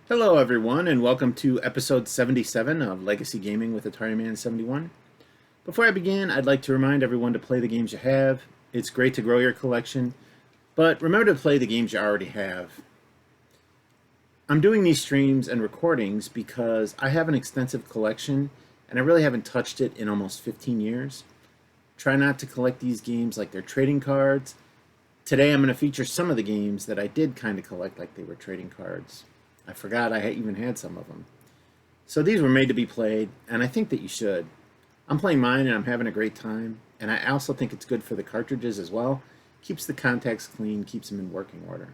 Hello, everyone, and welcome to episode 77 of Legacy Gaming with Atari Man 71. Before I begin, I'd like to remind everyone to play the games you have. It's great to grow your collection, but remember to play the games you already have. I'm doing these streams and recordings because I have an extensive collection and I really haven't touched it in almost 15 years. Try not to collect these games like they're trading cards. Today I'm going to feature some of the games that I did kind of collect like they were trading cards. I forgot I even had some of them. So these were made to be played, and I think that you should. I'm playing mine and I'm having a great time, and I also think it's good for the cartridges as well. Keeps the contacts clean, keeps them in working order.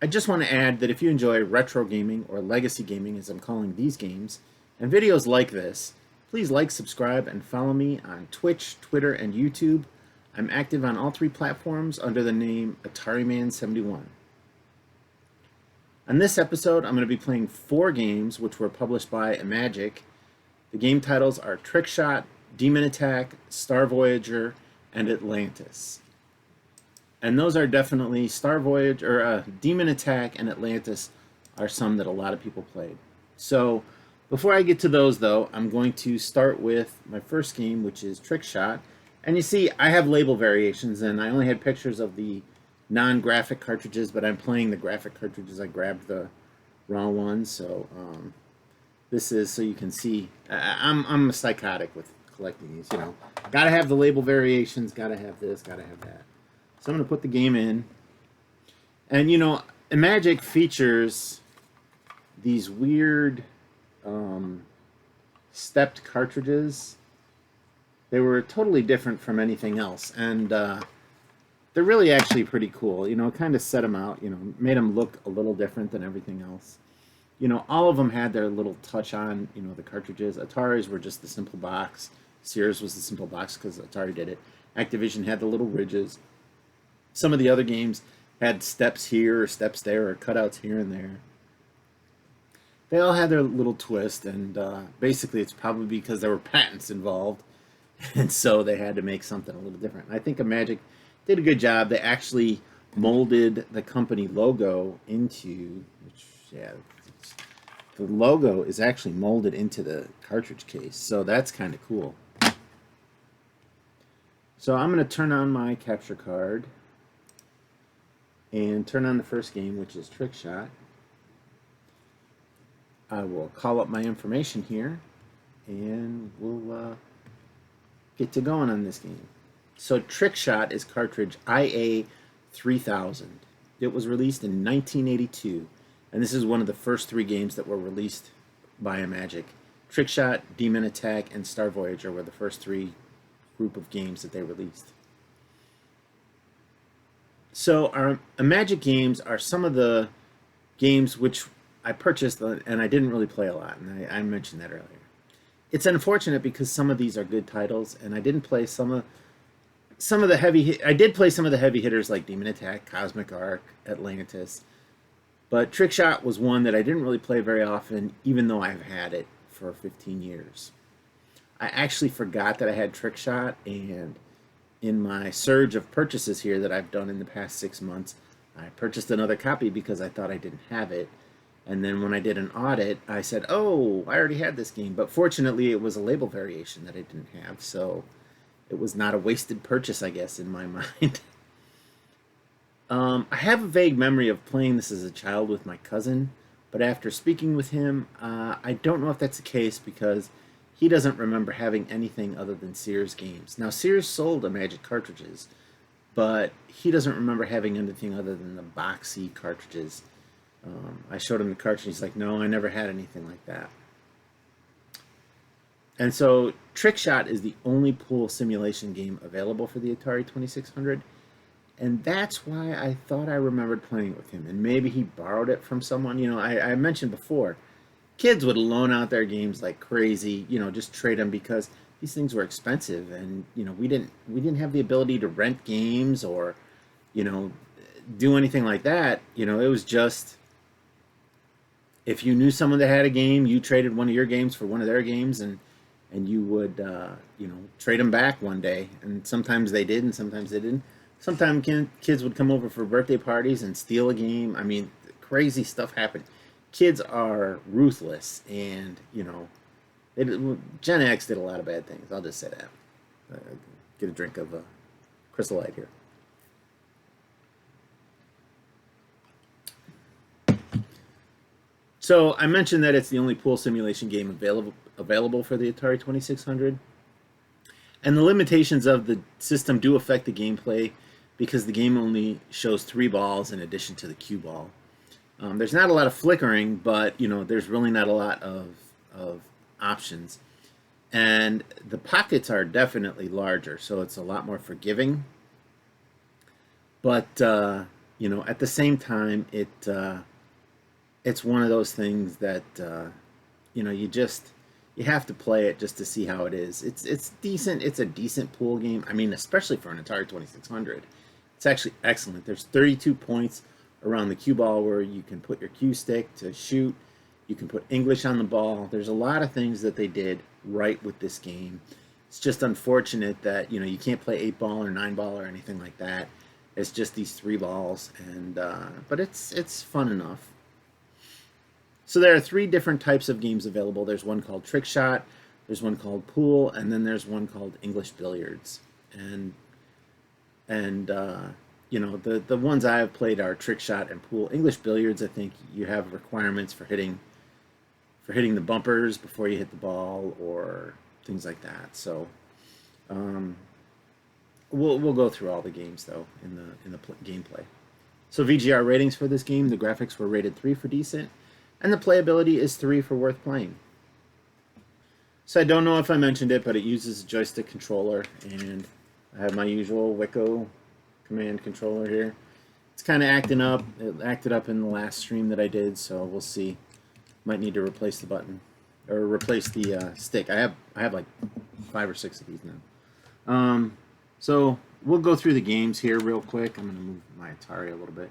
I just want to add that if you enjoy retro gaming, or legacy gaming as I'm calling these games, and videos like this, please like, subscribe, and follow me on Twitch, Twitter, and YouTube. I'm active on all three platforms under the name Atari Man 71. On this episode, I'm going to be playing 4 games which were published by Imagic. The game titles are Trick Shot, Demon Attack, Star Voyager, and Atlantis. And those are definitely Demon Attack and Atlantis are some that a lot of people played. So before I get to those, though, I'm going to start with my first game, which is Trick Shot. And you see, I have label variations, and I only had pictures of the non-graphic cartridges, but I'm playing the graphic cartridges. I grabbed the raw ones, so this is so you can see. I'm a psychotic with collecting these. You know, gotta have the label variations, gotta have this, gotta have that. So I'm gonna put the game in, and you know, Imagic features these weird stepped cartridges. They were totally different from anything else, and they're really actually pretty cool. You know, kind of set them out, you know, made them look a little different than everything else. You know, all of them had their little touch on, you know, the cartridges. Atari's were just the simple box. Sears was the simple box because Atari did it. Activision had the little ridges. Some of the other games had steps here or steps there or cutouts here and there. They all had their little twist, and basically it's probably because there were patents involved, and so they had to make something a little different. I think Imagic did a good job. They actually molded the company logo into, the logo is actually molded into the cartridge case, so that's kind of cool. So I'm going to turn on my capture card and turn on the first game, which is Trick Shot. I will call up my information here, and we'll get to going on this game. So Trick Shot is cartridge IA-3000. It was released in 1982, and this is one of the first 3 games that were released by Imagic. Trick Shot, Demon Attack, and Star Voyager were the first 3 group of games that they released. So our Imagic games are some of the games which I purchased and I didn't really play a lot, and I mentioned that earlier. It's unfortunate because some of these are good titles, and I didn't play some of the heavy. I did play some of the heavy hitters like Demon Attack, Cosmic Arc, Atlantis, but Trick Shot was one that I didn't really play very often, even though I've had it for 15 years. I actually forgot that I had Trick Shot, and in my surge of purchases here that I've done in the past 6 months, I purchased another copy because I thought I didn't have it. And then when I did an audit, I said, oh, I already had this game. But fortunately, it was a label variation that I didn't have, so it was not a wasted purchase, I guess, in my mind. I have a vague memory of playing this as a child with my cousin, but after speaking with him, I don't know if that's the case because he doesn't remember having anything other than Sears games. Now, Sears sold Imagic cartridges, but he doesn't remember having anything other than the boxy cartridges. I showed him the cartridge, and he's like, no, I never had anything like that. And so Trick Shot is the only pool simulation game available for the Atari 2600, and that's why I thought I remembered playing it with him, and maybe he borrowed it from someone. You know, I mentioned before, kids would loan out their games like crazy, you know, just trade them because these things were expensive, and, you know, we didn't have the ability to rent games or, you know, do anything like that. You know, it was just, if you knew someone that had a game, you traded one of your games for one of their games, and you would, you know, trade them back one day. And sometimes they did, and sometimes they didn't. Sometimes kids would come over for birthday parties and steal a game. I mean, crazy stuff happen. Kids are ruthless, and you know, Gen X did a lot of bad things. I'll just say that. Get a drink of Crystal Light here. So I mentioned that it's the only pool simulation game available for the Atari 2600. And the limitations of the system do affect the gameplay because the game only shows 3 balls in addition to the cue ball. There's not a lot of flickering, but you know, there's really not a lot of options. And the pockets are definitely larger, so it's a lot more forgiving. But you know, at the same time, it's one of those things that you know, you have to play it just to see how it is. It's decent. It's a decent pool game. I mean, especially for an Atari 2600, it's actually excellent. There's 32 points around the cue ball where you can put your cue stick to shoot. You can put English on the ball. There's a lot of things that they did right with this game. It's just unfortunate that, you know, you can't play 8-ball or 9-ball or anything like that. It's just these 3 balls, and but it's fun enough. So there are 3 different types of games available. There's one called Trick Shot, there's one called Pool, and then there's one called English Billiards. And you know, the ones I have played are Trick Shot and Pool. English Billiards, I think you have requirements for hitting the bumpers before you hit the ball or things like that. So we'll go through all the games though in the gameplay. So VGR ratings for this game: the graphics were rated 3 for decent, and the playability is 3 for worth playing. So I don't know if I mentioned it, but it uses a joystick controller, and I have my usual Wicco command controller here. It's kind of acting up. It acted up in the last stream that I did, so we'll see. Might need to replace the button or replace the stick. I have like 5 or 6 of these now. So we'll go through the games here real quick. I'm going to move my Atari a little bit.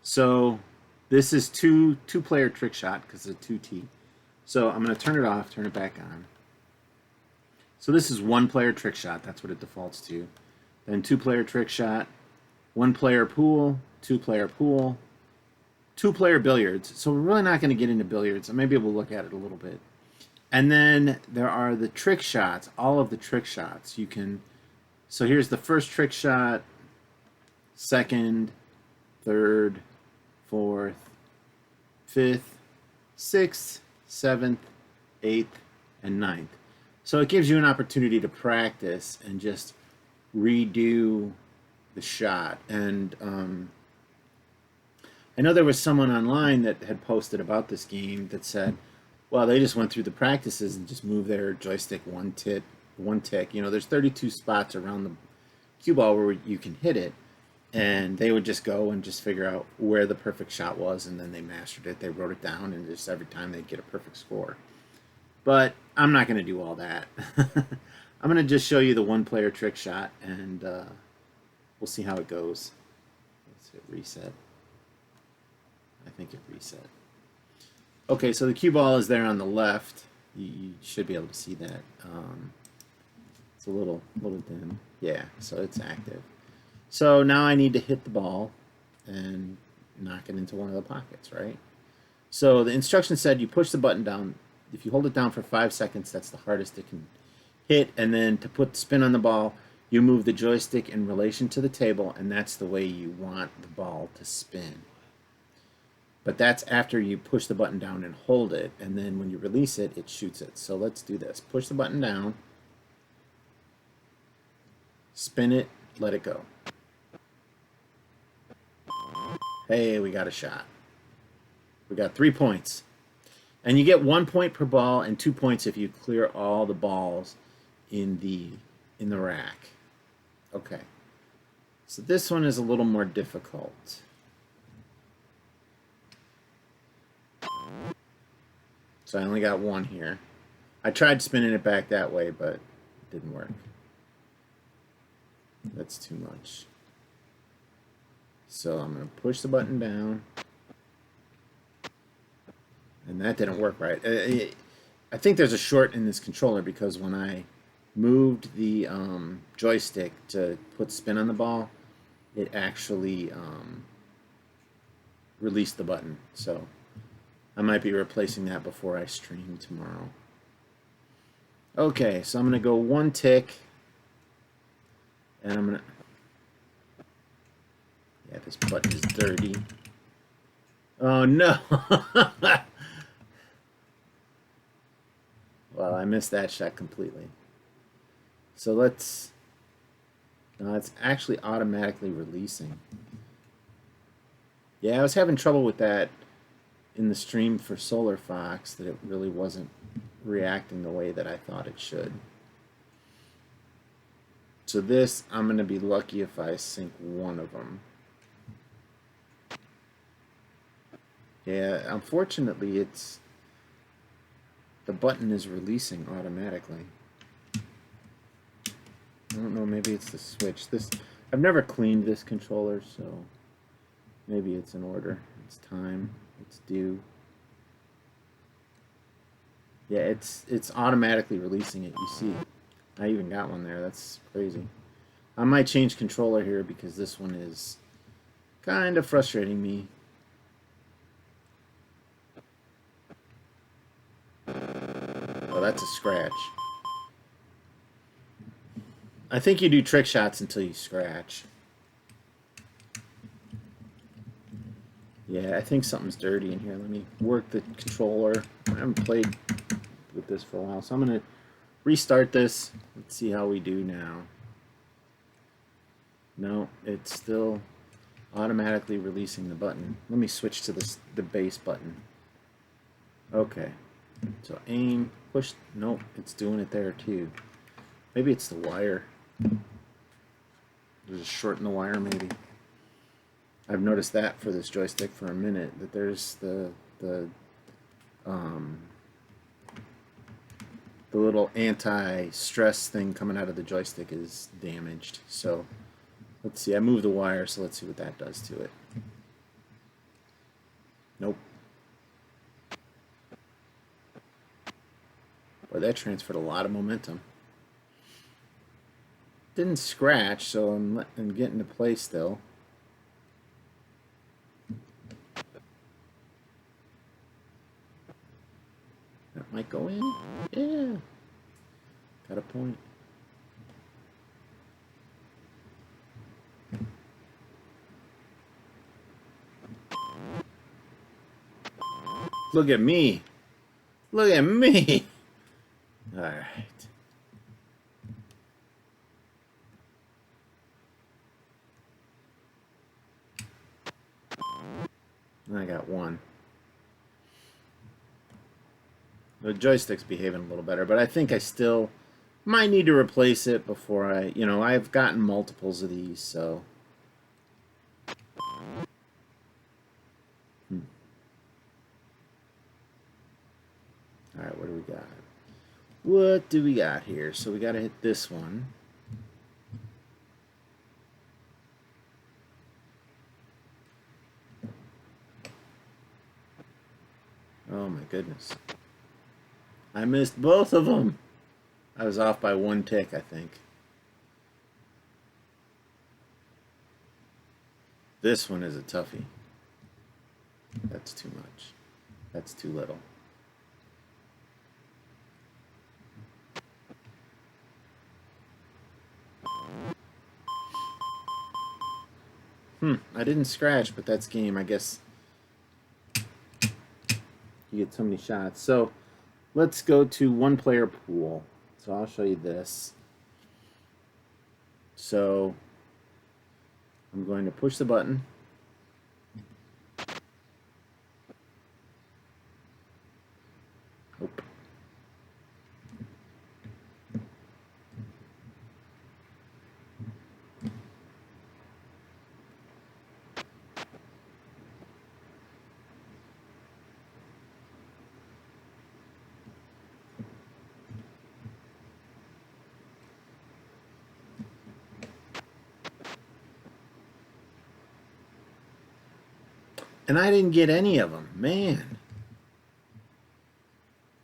So this is two-player Trick Shot because it's a 2T. So I'm going to turn it off, turn it back on. So this is 1-player Trick Shot. That's what it defaults to. Then 2-player Trick Shot, 1-player Pool, 2-player Pool, 2-player Billiards. So we're really not going to get into billiards. Maybe we'll look at it a little bit. And then there are the trick shots, all of the trick shots. You can, so here's the first trick shot, second, third, fourth, fifth, sixth, seventh, eighth, and ninth. So it gives you an opportunity to practice and just redo the shot. And I know there was someone online that had posted about this game that said, well, they just went through the practices and just moved their joystick one tick. You know, there's 32 spots around the cue ball where you can hit it, and they would just go and just figure out where the perfect shot was, and then they mastered it. They wrote it down, and just every time they'd get a perfect score. But I'm not going to do all that. I'm going to just show you the 1-player trick shot, and we'll see how it goes. Let's hit reset. I think it reset. Okay, so the cue ball is there on the left. You should be able to see that. It's a little dim. Yeah, so it's active. So now I need to hit the ball and knock it into one of the pockets, right? So the instruction said you push the button down. If you hold it down for 5 seconds, that's the hardest it can hit. And then to put the spin on the ball, you move the joystick in relation to the table, and that's the way you want the ball to spin. But that's after you push the button down and hold it, and then when you release it, it shoots it. So let's do this. Push the button down, spin it, let it go. Hey, we got a shot. We got 3 points. And you get 1 point per ball and 2 points if you clear all the balls in the rack. Okay. So this one is a little more difficult. So I only got 1 here. I tried spinning it back that way, but it didn't work. That's too much. So I'm going to push the button down. And that didn't work right. I think there's a short in this controller because when I moved the joystick to put spin on the ball, it actually release the button. So I might be replacing that before I stream tomorrow. Okay, so I'm going to go one tick. And I'm going to... Yeah, this button is dirty. Oh, no! Well, I missed that shot completely. So let's... No, it's actually automatically releasing. Yeah, I was having trouble with that in the stream for Solar Fox, that it really wasn't reacting the way that I thought it should. So this, I'm going to be lucky if I sync one of them. Yeah, unfortunately, it's... The button is releasing automatically. I don't know, maybe it's the switch. I've never cleaned this controller, so maybe it's in order. It's time. It's due. Yeah, it's automatically releasing it. You see, I even got one there. That's crazy. I might change controller here because this one is kind of frustrating me. Oh, that's a scratch. I think you do trick shots until you scratch. Yeah, I think something's dirty in here. Let me work the controller. I haven't played with this for a while, so I'm going to restart this. Let's see how we do now. No, it's still automatically releasing the button. Let me switch to the base button. Okay. So aim, push. Nope, it's doing it there too. Maybe it's the wire. There's a short in the wire, maybe. I've noticed that for this joystick for a minute, that there's the little anti-stress thing coming out of the joystick is damaged. So let's see. I moved the wire, so let's see what that does to it. Nope. Boy, that transferred a lot of momentum. Didn't scratch, so I'm getting to play still. That might go in. Yeah. Got a point. Look at me. Look at me. All right. I got one. The joystick's behaving a little better, but I think I still might need to replace it before I've gotten multiples of these, so. All right, what do we got? What do we got here? So we got to hit this one. Oh my goodness. I missed both of them. I was off by one tick, I think. This one is a toughie. That's too much. That's too little. I didn't scratch, but that's game. I guess you get so many shots. So let's go to one-player pool. So I'll show you this. So I'm going to push the button. Nope. And I didn't get any of them. Man.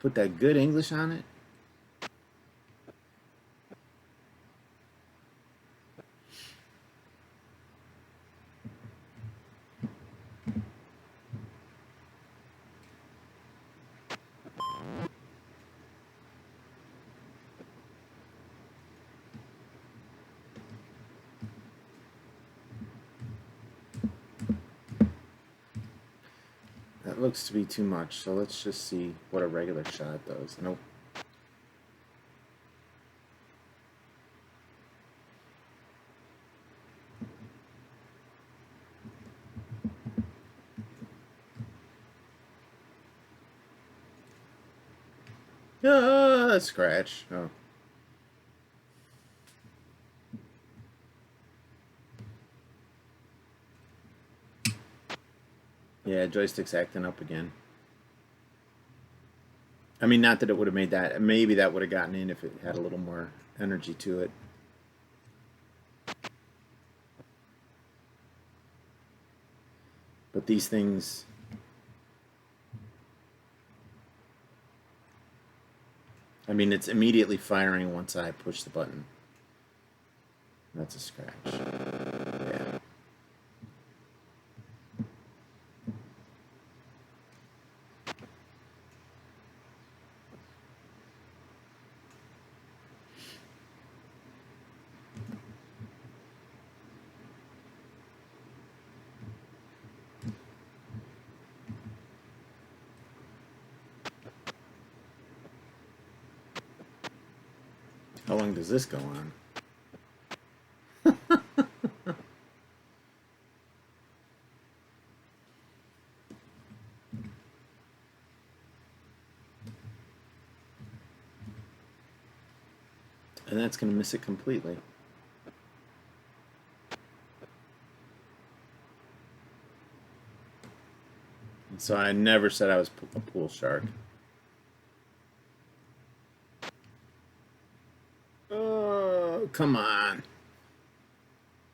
Put that good English on it. That looks to be too much, so let's just see what a regular shot does. Nope. Ah, scratch. Oh. Yeah, joystick's acting up again. I mean, not that it would have made that. Maybe that would have gotten in if it had a little more energy to it. But these things... I mean, it's immediately firing once I push the button. That's a scratch. Yeah. How long does this go on? And that's going to miss it completely. And so I never said I was a pool shark. Oh, come on.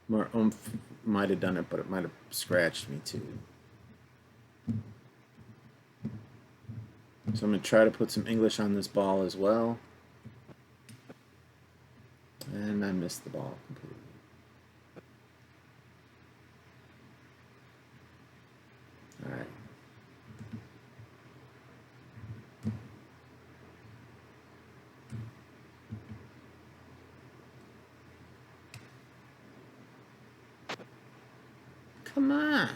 More oomph might have done it, but it might have scratched me too. So I'm going to try to put some English on this ball as well. And I missed the ball completely. All right. Come on.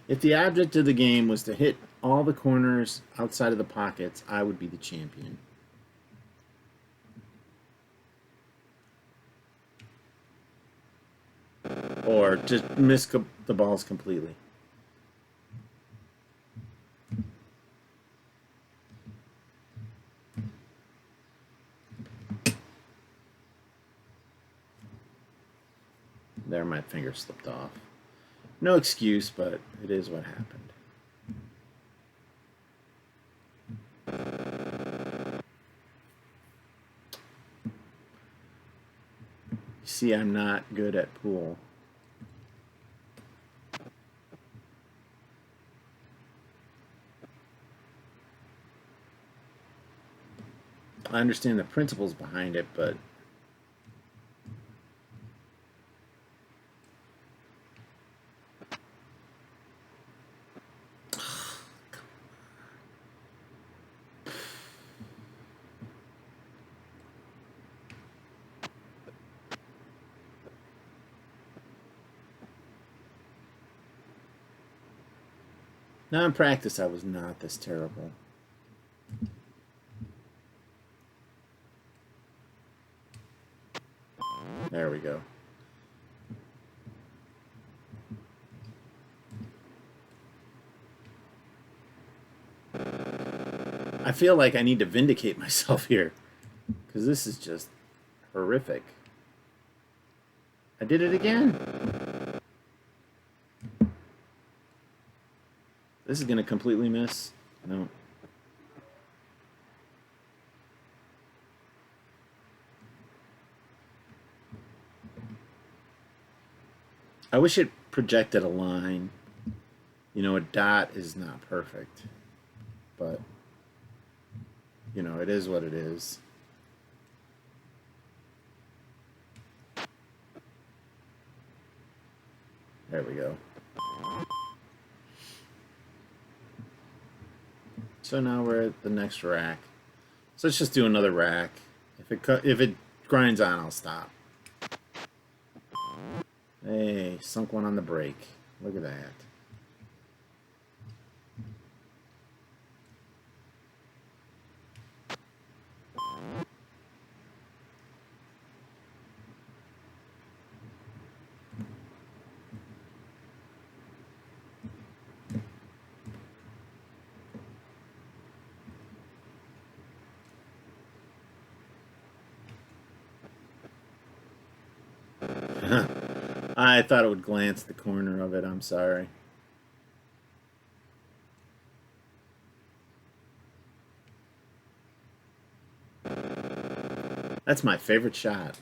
If the object of the game was to hit all the corners outside of the pockets, I would be the champion. Or just miss the balls completely. There, my finger slipped off. No excuse, but it is what happened. You see, I'm not good at pool. I understand the principles behind it, but now in practice I was not this terrible. There we go. I feel like I need to vindicate myself here, because this is just horrific. I did it again. This is going to completely miss. No. I wish it projected a line. You know, a dot is not perfect, but, you know, it is what it is. There we go. So now we're at the next rack. So let's just do another rack. If it grinds on, I'll stop. Hey, sunk one on the brake. Look at that. I thought it would glance the corner of it. I'm sorry. That's my favorite shot.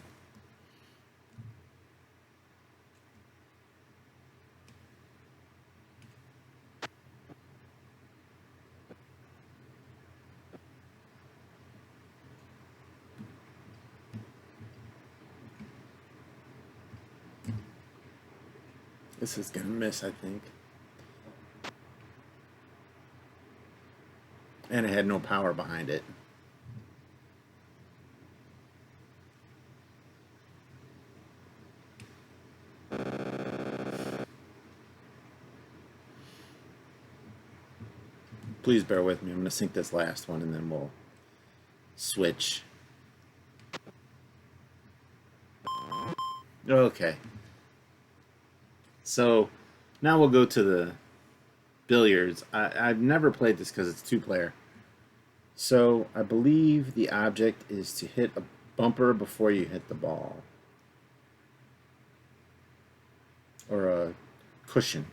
This is going to miss, I think. And it had no power behind it. Please bear with me. I'm going to sink this last one and then we'll switch. Okay. So now we'll go to the billiards. I've never played this because it's two-player. So I believe the object is to hit a bumper before you hit the ball. Or a cushion.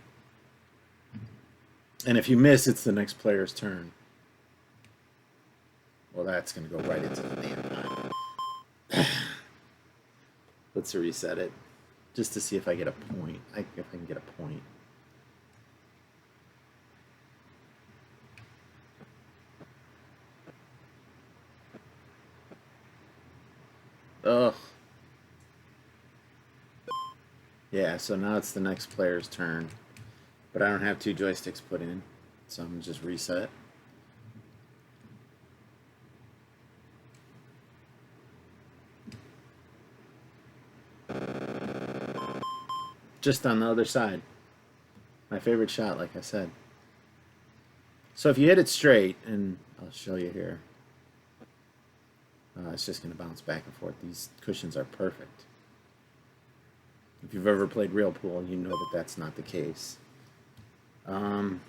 And if you miss, it's the next player's turn. Well, that's going to go right into the damn. Let's reset it. Just to see if I get a point. If I can get a point. Ugh. Yeah, so now it's the next player's turn. But I don't have two joysticks put in. So I'm going to just reset. Just on the other side. My favorite shot, like I said. So if you hit it straight, and I'll show you here. It's just going to bounce back and forth. These cushions are perfect. If you've ever played real pool, you know that that's not the case. So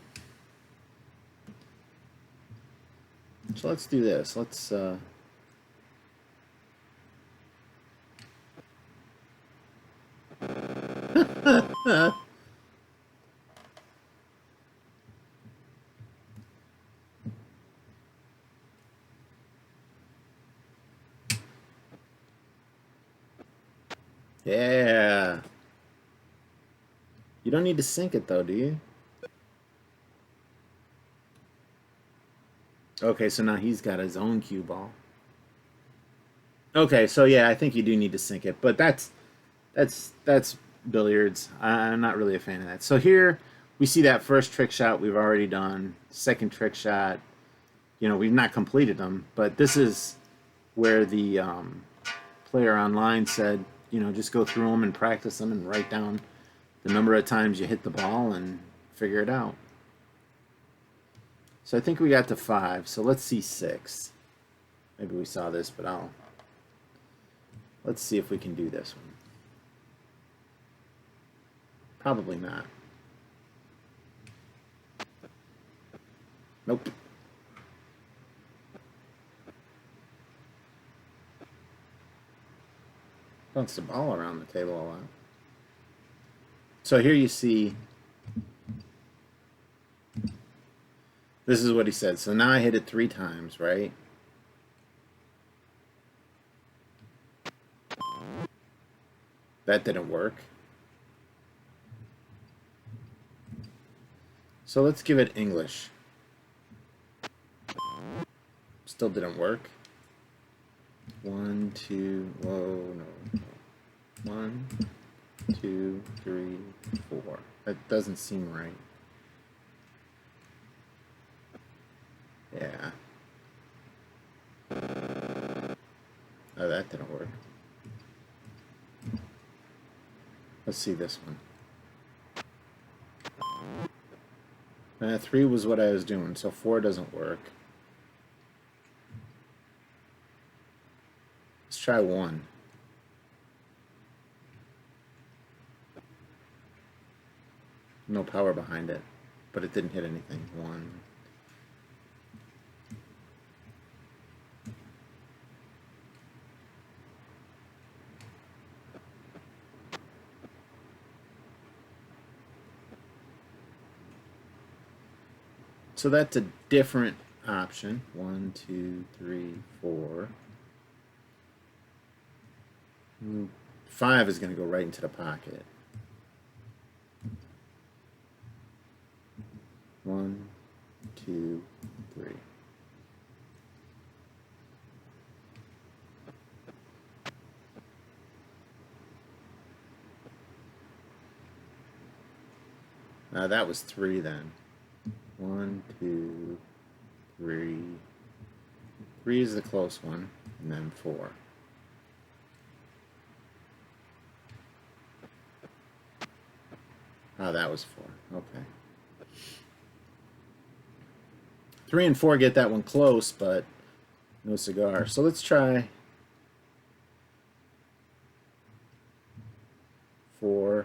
let's do this. Let's... Yeah. You don't need to sink it though, do you? Okay, so now he's got his own cue ball. Okay, so yeah, I think you do need to sink it, but that's billiards. I'm not really a fan of that. So here we see that first trick shot we've already done. Second trick shot, you know, we've not completed them, but this is where the player online said, you know, just go through them and practice them and write down the number of times you hit the ball and figure it out. So I think we got to 5, so let's see 6. Maybe we saw this, but let's see if we can do this one. Probably not. Nope. Bounce the ball around the table a lot. So here you see, this is what he said. So now I hit it 3 times, right? That didn't work. So let's give it English. Still didn't work. 1, 2, whoa, no. 1, 2, 3, 4. That doesn't seem right. Yeah. Oh, that didn't work. Let's see this one. 3 was what I was doing, so 4 doesn't work. Let's try 1. No power behind it, but it didn't hit anything. 1. So that's a different option. 1, 2, 3, 4. 5 is going to go right into the pocket. 1, 2, 3. That was 3 then. 1, 2, 3. 3 is the close one, and then 4. Oh, that was 4. Okay. 3 and 4 get that one close, but no cigar. So let's try 4.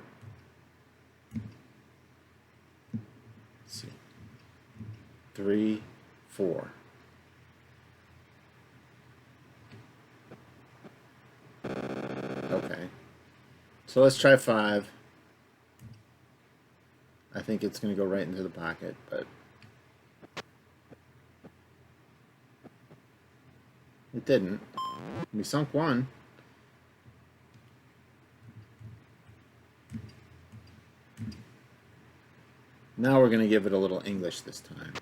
Let's see. 3, 4. Okay. So let's try 5. I think it's going to go right into the pocket, but it didn't. We sunk 1. Now we're going to give it a little English this time.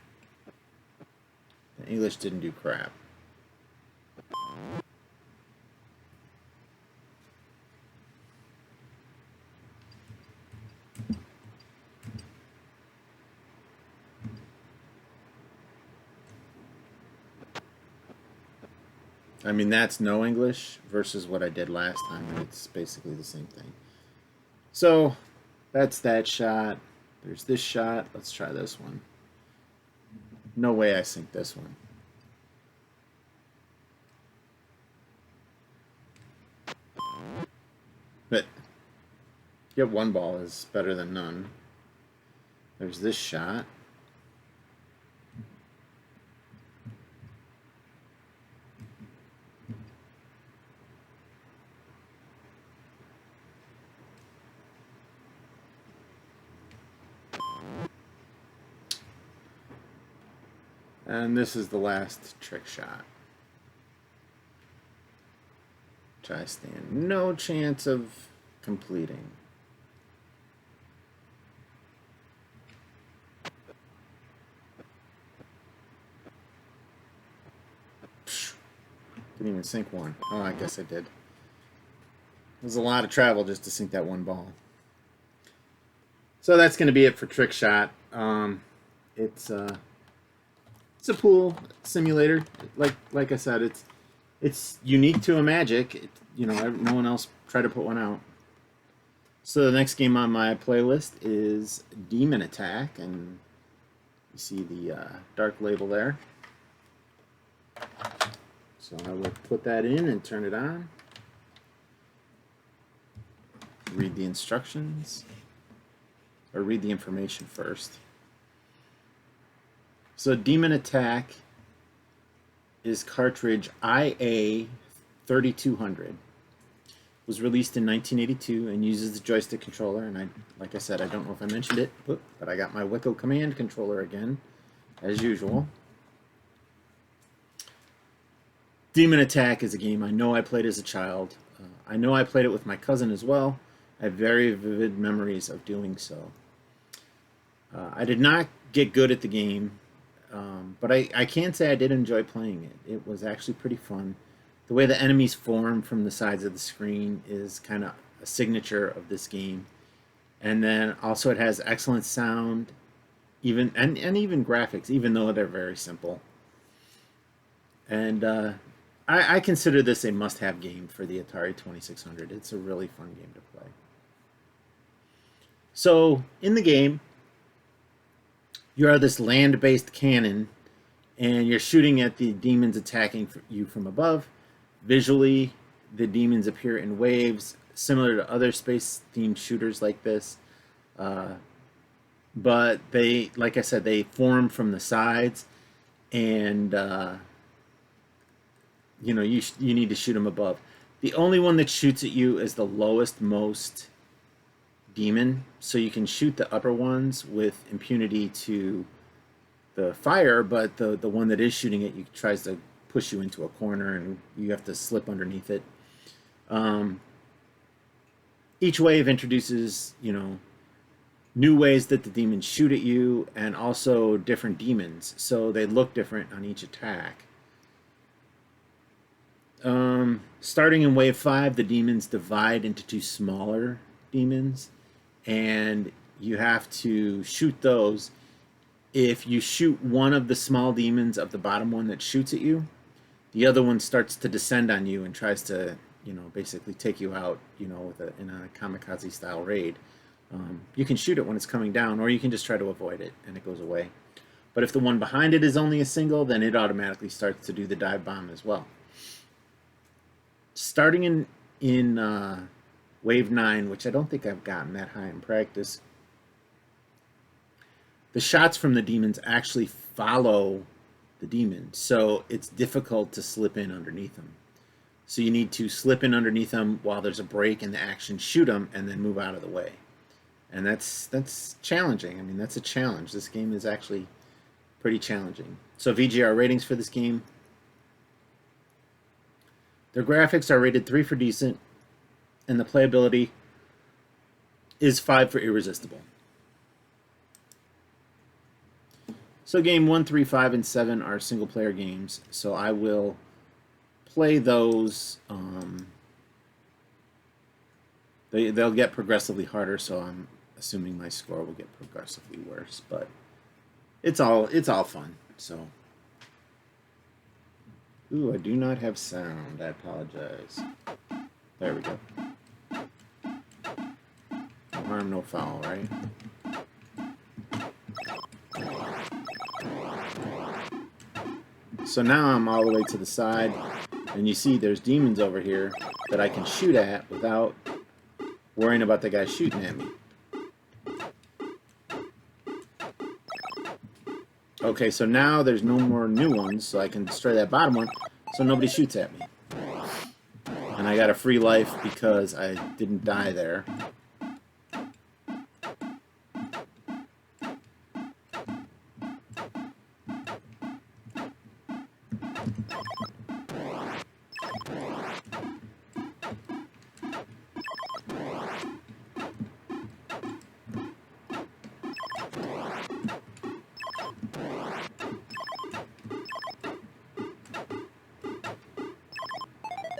The English didn't do crap. I mean, that's no English versus what I did last time, and it's basically the same thing. So, that's that shot. There's this shot. Let's try this one. No way I sink this one. But, get 1 ball is better than none. There's this shot. And this is the last trick shot. Which I stand no chance of completing. Didn't even sink 1. Oh, I guess I did. It was a lot of travel just to sink that 1 ball. So that's going to be it for trick shot. It's a pool simulator. Like I said, it's unique to Imagic. No one else tried to put one out. So the next game on my playlist is Demon Attack, and you see the dark label there. So I will put that in and turn it on. Read the instructions, or read the information first. So Demon Attack is cartridge IA 3200. Was released in 1982 and uses the joystick controller. And like I said, I don't know if I mentioned it, but I got my Wicco Command controller again, as usual. Demon Attack is a game I know I played as a child. I know I played it with my cousin as well. I have very vivid memories of doing so. I did not get good at the game, but I can say I did enjoy playing it. It was actually pretty fun. The way the enemies form from the sides of the screen is kind of a signature of this game. And then also it has excellent sound, even graphics, even though they're very simple. And I consider this a must-have game for the Atari 2600. It's a really fun game to play. So in the game, you are this land-based cannon, and you're shooting at the demons attacking you from above. Visually, the demons appear in waves, similar to other space-themed shooters like this. But they, like I said, they form from the sides, and you know, you need to shoot them above. The only one that shoots at you is the lowest most demon, so you can shoot the upper ones with impunity to the fire, but the one that is shooting at you tries to push you into a corner, and you have to slip underneath it. Each wave introduces, you know, new ways that the demons shoot at you, and also different demons, so they look different on each attack. Starting in wave 5, the demons divide into 2 smaller demons, and you have to shoot those. If you shoot one of the small demons of the bottom one that shoots at you, the other one starts to descend on you and tries to, you know, basically take you out, you know, in a kamikaze style raid. You can shoot it when it's coming down, or you can just try to avoid it and it goes away. But if the one behind it is only a single, then it automatically starts to do the dive bomb as well. Starting in wave 9, which I don't think I've gotten that high in practice, the shots from the demons actually follow the demon, so it's difficult to slip in underneath them. So you need to slip in underneath them while there's a break in the action, shoot them, and then move out of the way. And that's challenging. I mean, that's a challenge. This game is actually pretty challenging. So VGR ratings for this game. Their graphics are rated 3 for decent, and the playability is 5 for irresistible. So game 1, 3, 5, and 7 are single-player games, so I will play those. They'll get progressively harder, so I'm assuming my score will get progressively worse, but it's all fun. So, ooh, I do not have sound. I apologize. There we go. No harm, no foul, right? So now I'm all the way to the side, and you see there's demons over here that I can shoot at without worrying about the guy shooting at me. Okay, so now there's no more new ones, so I can destroy that bottom one, so nobody shoots at me. And I got a free life because I didn't die there.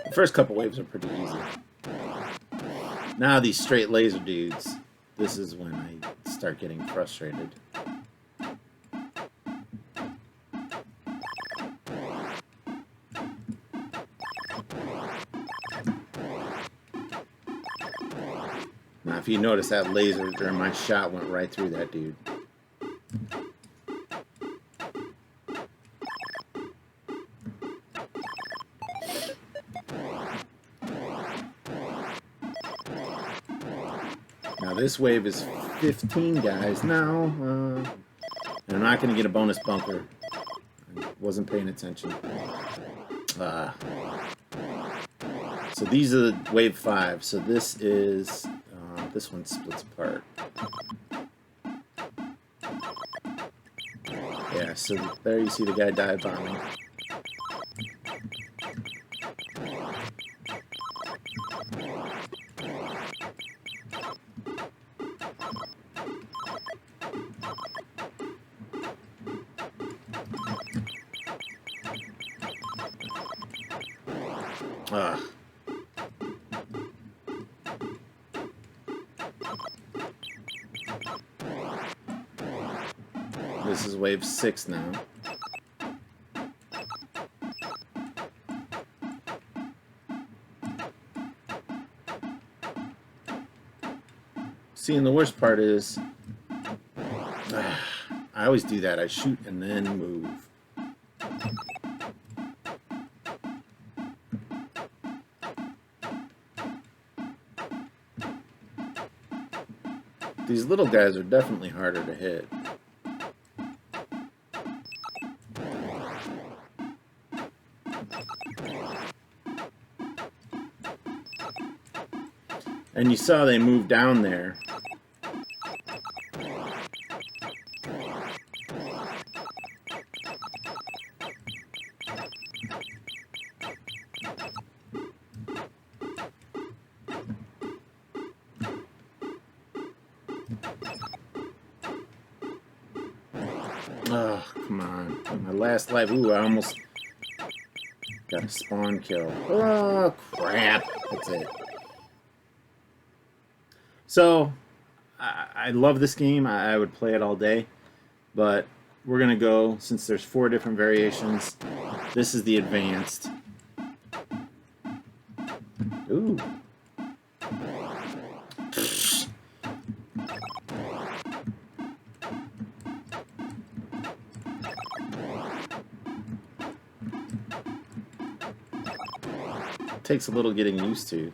The first couple waves are pretty easy. Now these straight laser dudes, this is when I start getting frustrated. Now if you notice, that laser during my shot went right through that dude. Now this wave is 15 guys now, and I'm not going to get a bonus bunker. I wasn't paying attention. So these are the wave 5. So this is, this one splits apart. Yeah, so there you see the guy dive bombing. This is wave 6 now. See, and the worst part is, I always do that. I shoot and then move. These little guys are definitely harder to hit. And you saw they moved down there. Oh, come on. My last life. Ooh, I almost got a spawn kill. Oh, crap. That's it. So, I love this game. I would play it all day. But we're going to go, since there's 4 different variations, this is the advanced. Ooh. Takes a little getting used to.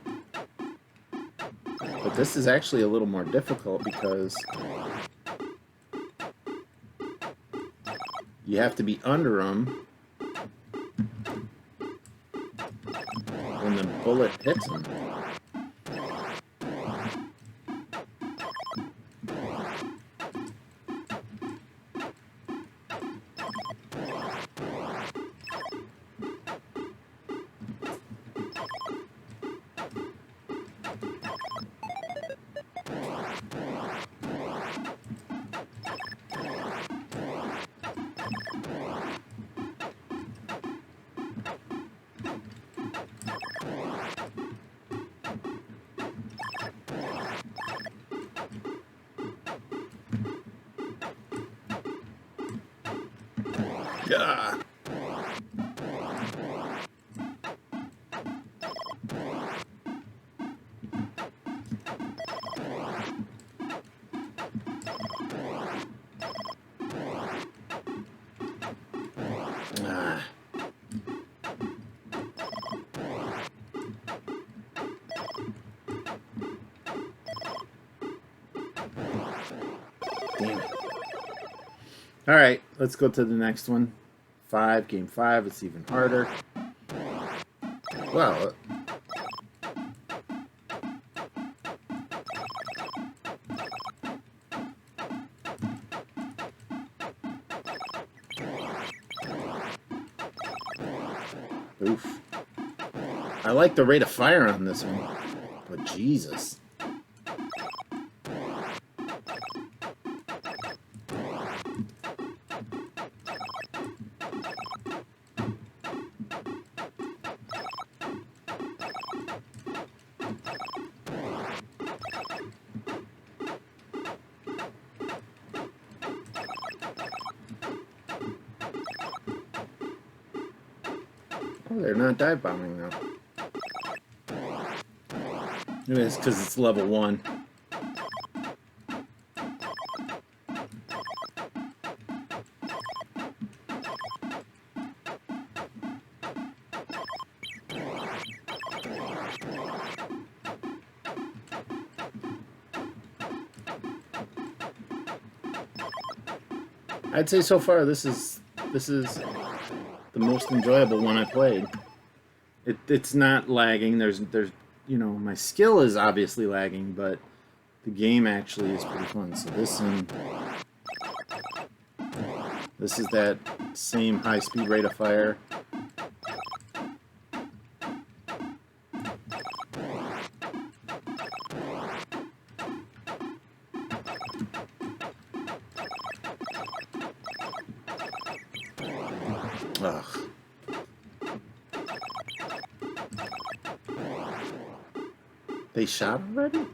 But this is actually a little more difficult because you have to be under them when the bullet hits them. Yeah. Ah. Damn it. All right, let's go to the next one. Game 5. It's even harder. Well, oof. I like the rate of fire on this one, but Jesus. Oh, they're not dive bombing though. Maybe it's because it's level 1. I'd say so far this is the most enjoyable one I played. It's not lagging. There's you know, my skill is obviously lagging, but the game actually is pretty fun. So this is that same high speed rate of fire. Ugh. They shot already?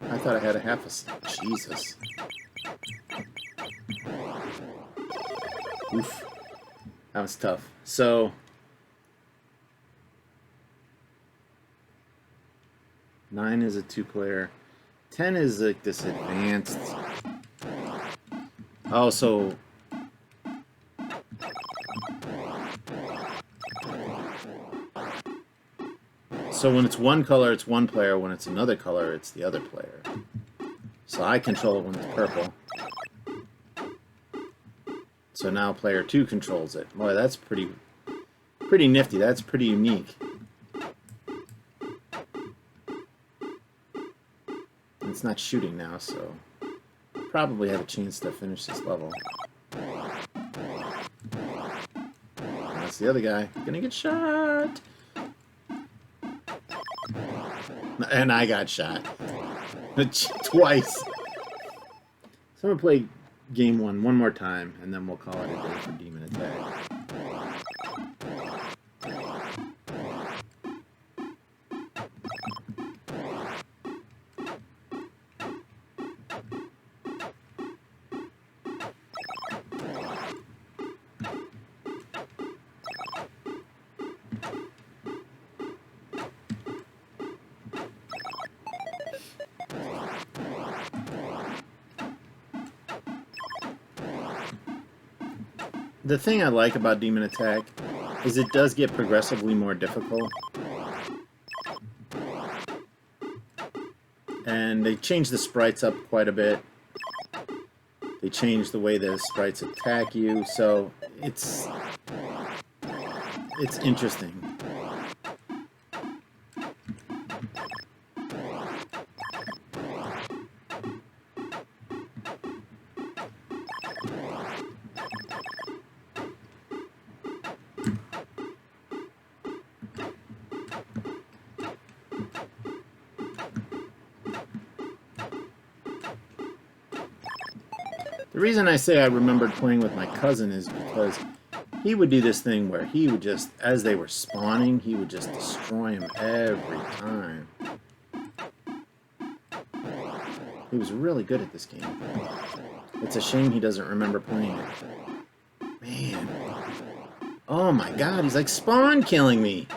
I thought I had a half a... Jesus. Oof. That was tough. So... 9 is a 2-player. 10 is like this advanced. Oh, so when it's one color, it's one player. When it's another color, it's the other player. So I control it when it's purple. So now player 2 controls it. Boy, that's pretty nifty. That's pretty unique. And it's not shooting now, so I'll probably have a chance to finish this level. That's the other guy. Gonna get shot. And I got shot. Twice. So I'm gonna play game one more time, and then we'll call it a day for Demon Attack. The thing I like about Demon Attack is it does get progressively more difficult. And they changed the sprites up quite a bit. They changed the way the sprites attack you, so it's interesting. The reason I say I remembered playing with my cousin is because he would do this thing where he would just, as they were spawning, he would just destroy them every time. He was really good at this game. It's a shame he doesn't remember playing it. Man. Oh my god, he's like spawn killing me!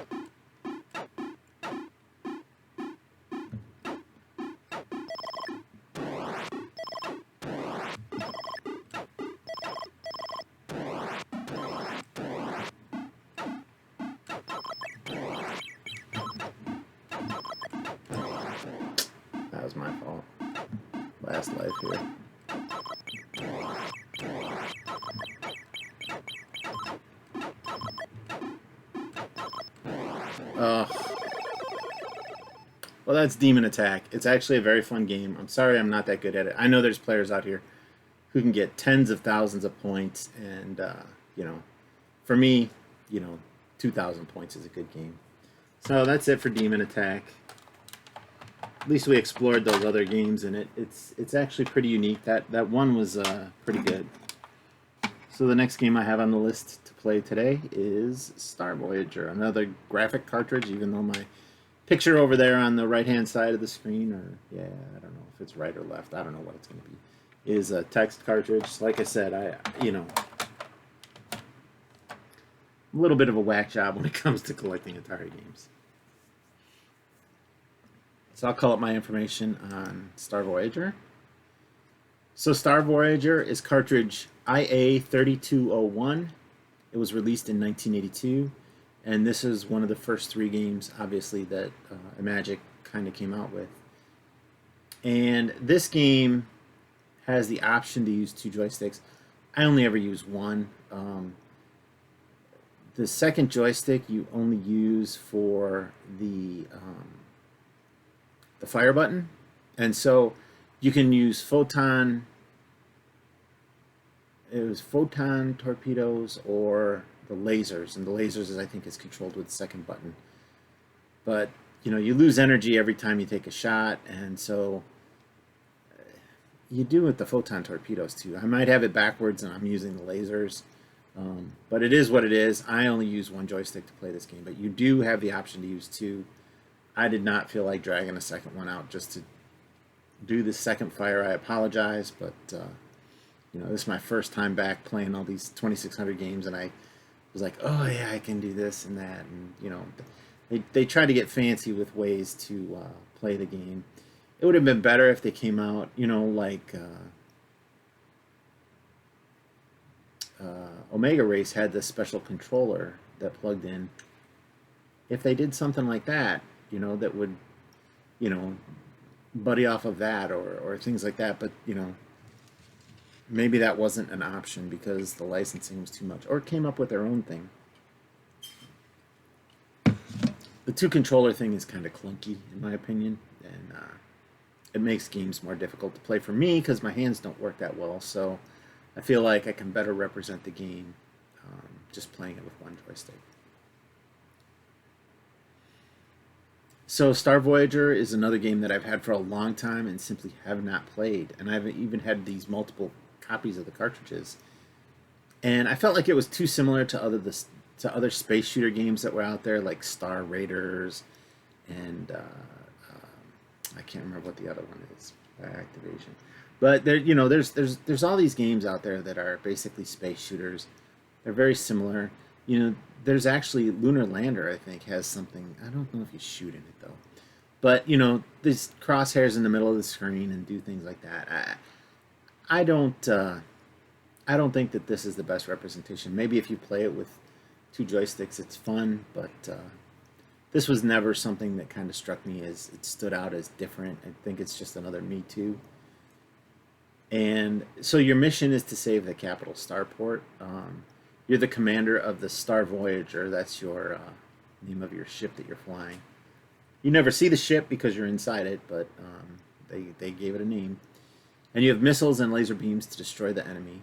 That was my fault. Last life here. Well, that's Demon Attack. It's actually a very fun game. I'm sorry I'm not that good at it. I know there's players out here who can get tens of thousands of points, and, you know, for me, you know, 2,000 points is a good game. So that's it for Demon Attack. At least we explored those other games, and it's actually pretty unique. That one was pretty good. So the next game I have on the list to play today is Star Voyager, another graphic cartridge, even though my picture over there on the right-hand side of the screen, or, yeah, I don't know if it's right or left, I don't know what it's going to be, is a text cartridge. Like I said, you know, a little bit of a whack job when it comes to collecting Atari games. So I'll call up my information on Star Voyager. So Star Voyager is cartridge IA3201. It was released in 1982, and this is one of the first 3 games, obviously, that Imagic kind of came out with. And this game has the option to use 2 joysticks. I only ever use one. The second joystick you only use for the fire button, and so you can use photon torpedoes or the lasers, and the lasers I think is controlled with the second button. But you know, you lose energy every time you take a shot, and so you do with the photon torpedoes too. I might have it backwards and I'm using the lasers, but it is what it is. I only use 1 joystick to play this game, but you do have the option to use 2. I did not feel like dragging a second one out just to do the second fire. I apologize, but you know, this is my first time back playing all these 2600 games, and I was like, oh yeah, I can do this and that, and you know, they try to get fancy with ways to play the game. it would have been better if they came out, you know, like Omega Race had this special controller that plugged in. If they did something like that, you know, that would, you know, buddy off of that or things like that, but, you know, maybe that wasn't an option because the licensing was too much, or came up with their own thing. The two controller thing is kind of clunky, in my opinion, and it makes games more difficult to play for me because my hands don't work that well. So I feel like I can better represent the game just playing it with one joystick. So Star Voyager is another game that I've had for a long time and simply have not played. And I've even had these multiple copies of the cartridges. And I felt like it was too similar to other space shooter games that were out there, like Star Raiders, and I can't remember what the other one is by Activision. But there, you know, there's all these games out there that are basically space shooters. They're very similar. You know, there's actually Lunar Lander, I think, has something. I don't know if you shoot in it though. But you know, these crosshairs in the middle of the screen and do things like that. I don't think that this is the best representation. Maybe if you play it with two joysticks, it's fun, but this was never something that kind of struck me as it stood out as different. I think it's just another Me Too. And so your mission is to save the capital starport. You're the commander of the Star Voyager. That's your name of your ship that you're flying. You never see the ship because you're inside it, but they gave it a name. And you have missiles and laser beams to destroy the enemy.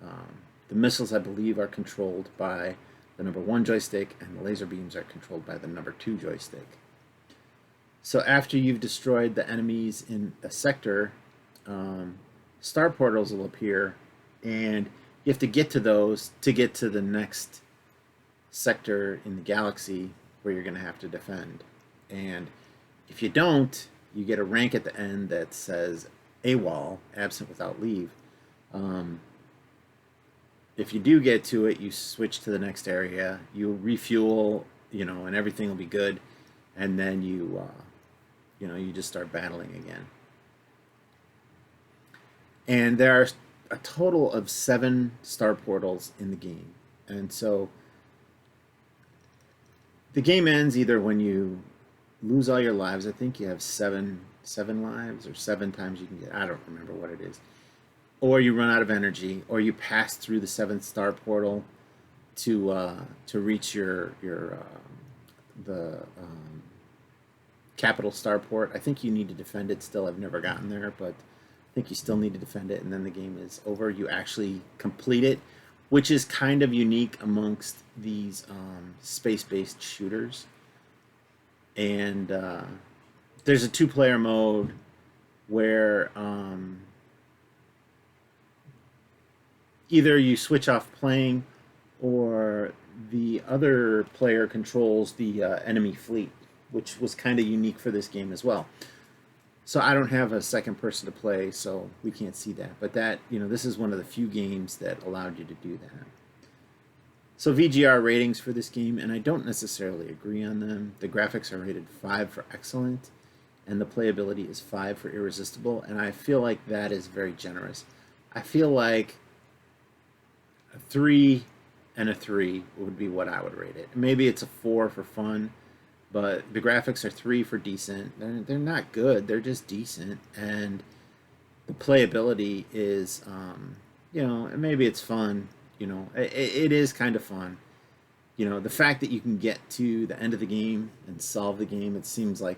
The missiles, I believe, are controlled by the number 1 joystick, and the laser beams are controlled by the number 2 joystick. So after you've destroyed the enemies in a sector, star portals will appear, and you have to get to those to get to the next sector in the galaxy where you're going to have to defend. And if you don't, you get a rank at the end that says AWOL, absent without leave. If you do get to it, you switch to the next area, you refuel, you know, and everything will be good, and then you just start battling again. And there are a total of 7 star portals in the game, and so the game ends either when you lose all your lives. I think you have seven lives, or 7 times you can get. I don't remember what it is. Or you run out of energy, or you pass through the 7th star portal to reach the capital starport. I think you need to defend it still. I've never gotten there, but I think you still need to defend it, and then the game is over. You actually complete it, which is kind of unique amongst these space-based shooters. And there's a 2-player mode where either you switch off playing, or the other player controls the enemy fleet, which was kind of unique for this game as well. So I don't have a second person to play, so we can't see that. But that, you know, this is one of the few games that allowed you to do that. So VGR ratings for this game, and I don't necessarily agree on them. The graphics are rated 5 for excellent, and the playability is 5 for irresistible, and I feel like that is very generous. I feel like a 3 and a 3 would be what I would rate it. Maybe it's a 4 for fun, but the graphics are 3 for decent. They're not good, they're just decent, and the playability is, you know, maybe it's fun. You know, it is kind of fun. You know, the fact that you can get to the end of the game and solve the game, it seems like,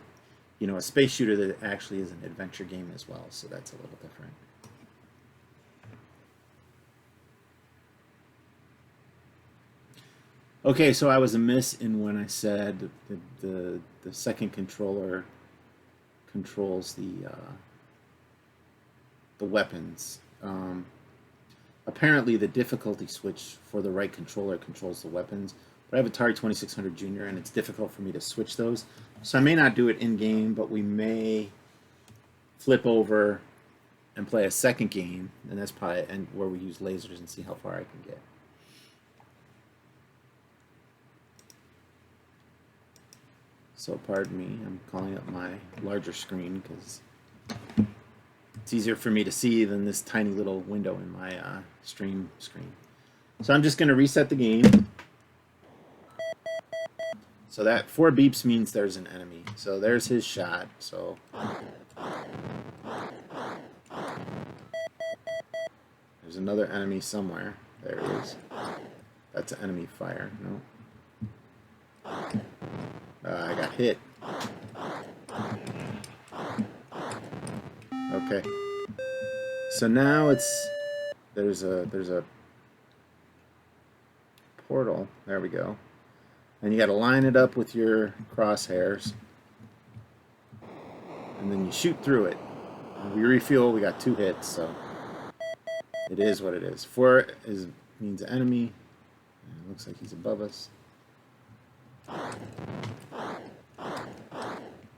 you know, a space shooter that actually is an adventure game as well, so that's a little different. Okay, so I was amiss in when I said the second controller controls the weapons. Apparently, the difficulty switch for the right controller controls the weapons. But I have Atari 2600 Junior, and it's difficult for me to switch those. So I may not do it in-game, but we may flip over and play a second game, and that's probably where we use lasers and see how far I can get. So pardon me, I'm calling up my larger screen because it's easier for me to see than this tiny little window in my stream screen. So I'm just going to reset the game. So that 4 beeps means there's an enemy. So there's his shot. So there's another enemy somewhere. There it is. That's an enemy fire. No. I got hit. Okay. So now there's a portal. There we go. And you got to line it up with your crosshairs. And then you shoot through it. And we refuel. We got 2 hits, so it is what it is. 4 means enemy. And it looks like he's above us.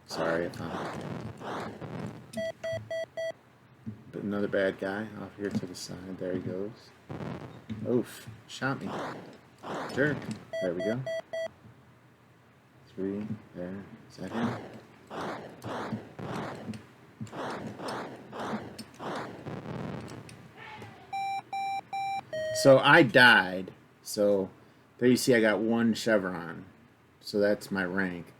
Sorry if I'm... But another bad guy off here to the side. There he goes. Oof. Shot me. Jerk. There we go. 3. There. Is that him? So I died. So there you see I got 1 chevron. So that's my rank.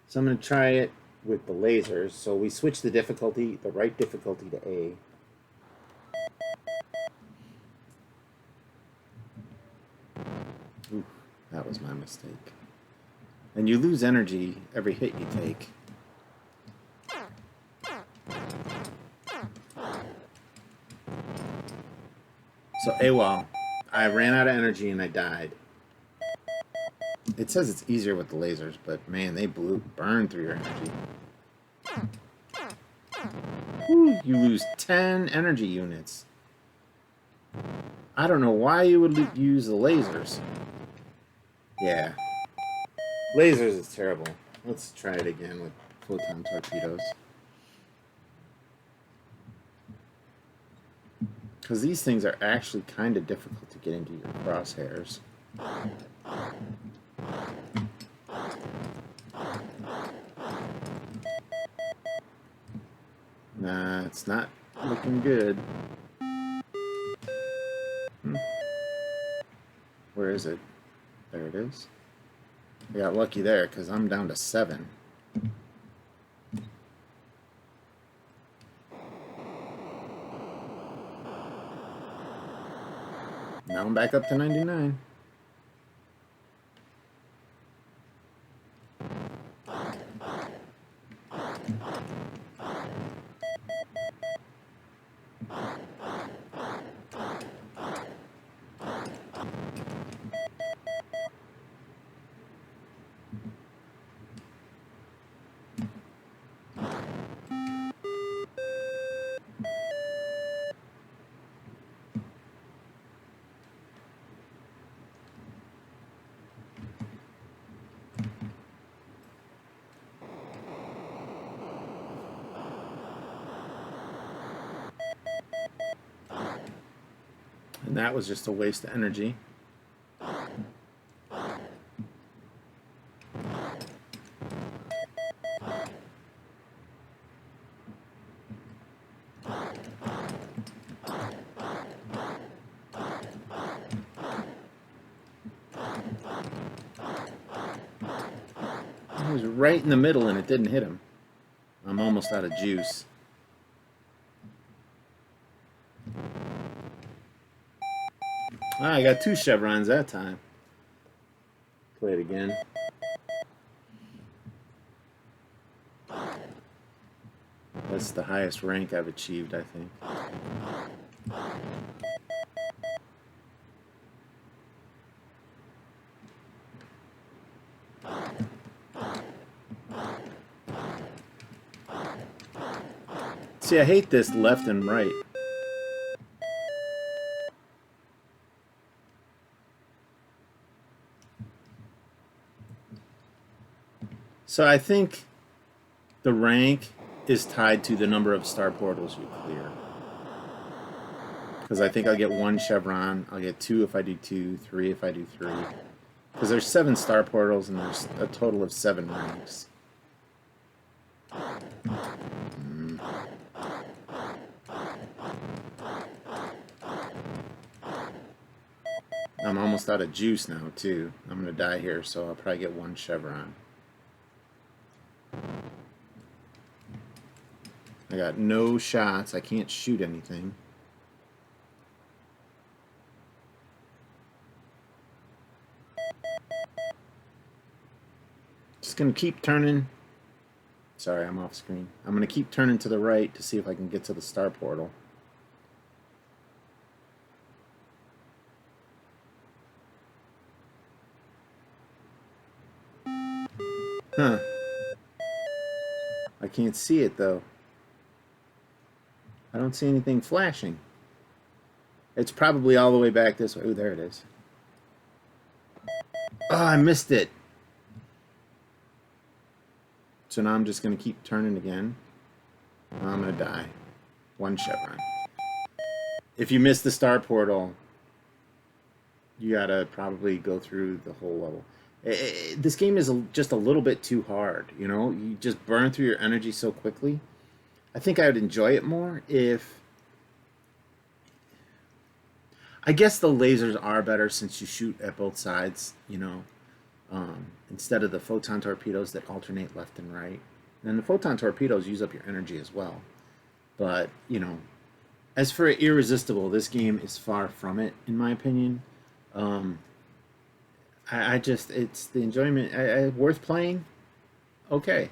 So I'm going to try it with the lasers. So we switch the difficulty, the right difficulty to A. Ooh, that was my mistake. And you lose energy every hit you take. So AWOL. I ran out of energy and I died. It says it's easier with the lasers, but man, they burn through your energy. Whew, you lose 10 energy units. I don't know why you would use the lasers. Yeah. Lasers is terrible. Let's try it again with photon torpedoes. Because these things are actually kind of difficult to get into your crosshairs. Nah, it's not looking good. Where is it? There it is. I got lucky there because I'm down to 7. Now I'm back up to 99. And that was just a waste of energy. He was right in the middle and it didn't hit him. I'm almost out of juice. Ah, I got 2 chevrons that time. Play it again. That's the highest rank I've achieved, I think. See, I hate this left and right. So I think the rank is tied to the number of star portals you clear. Because I think I'll get 1 chevron, I'll get 2 if I do 2, 3 if I do 3. Because there's 7 star portals and there's a total of 7 ranks. I'm almost out of juice now, too. I'm going to die here, so I'll probably get one chevron. I got no shots. I can't shoot anything. Just going to keep turning. Sorry, I'm off screen. I'm going to keep turning to the right to see if I can get to the star portal. Huh. I can't see it, though. I don't see anything flashing. It's probably all the way back this way. Ooh, there it is. Oh, I missed it. So now I'm just going to keep turning again. I'm going to die. One chevron. If you miss the star portal, you got to probably go through the whole level. This game is just a little bit too hard, you know? You just burn through your energy so quickly. I think I would enjoy it more if... I guess the lasers are better since you shoot at both sides, you know, instead of the photon torpedoes that alternate left and right. And the photon torpedoes use up your energy as well. But, you know, as for Irresistible, this game is far from it, in my opinion. I just, it's the enjoyment, worth playing, okay.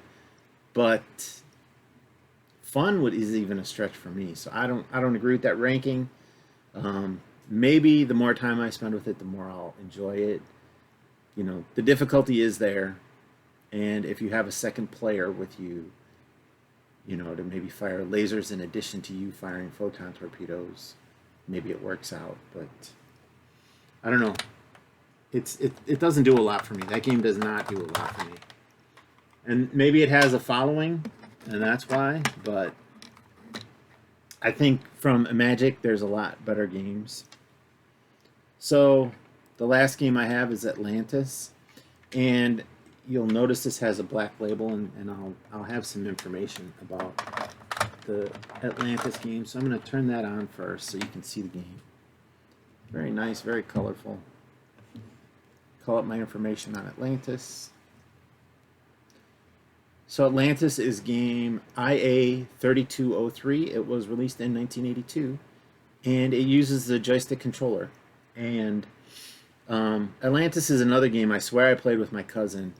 But fun is even a stretch for me, so I don't agree with that ranking. Maybe the more time I spend with it, the more I'll enjoy it. You know, the difficulty is there, and if you have a second player with you, you know, to maybe fire lasers in addition to you firing photon torpedoes, maybe it works out. But I don't know. It doesn't do a lot for me. That game does not do a lot for me. And maybe it has a following, and that's why, but I think from Imagic, there's a lot better games. So the last game I have is Atlantis, and you'll notice this has a black label, and I'll have some information about the Atlantis game. So I'm going to turn that on first so you can see the game. Very nice, very colorful. Call up my information on Atlantis. So Atlantis is game IA 3203. It was released in 1982, and it uses the joystick controller. And Atlantis is another game I swear I played with my cousin,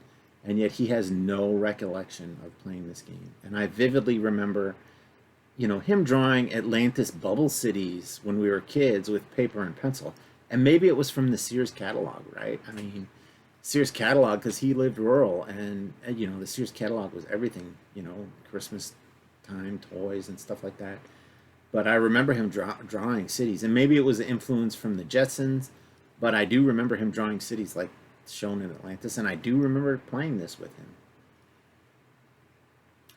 and yet he has no recollection of playing this game. And I vividly remember, you know, him drawing Atlantis bubble cities when we were kids with paper and pencil. And maybe it was from the Sears catalog, right? I mean, Sears catalog, because he lived rural, and you know, the Sears catalog was everything, you know, Christmas time toys and stuff like that. But I remember him drawing cities, and maybe it was the influence from the Jetsons, but I do remember him drawing cities like shown in Atlantis, and I do remember playing this with him.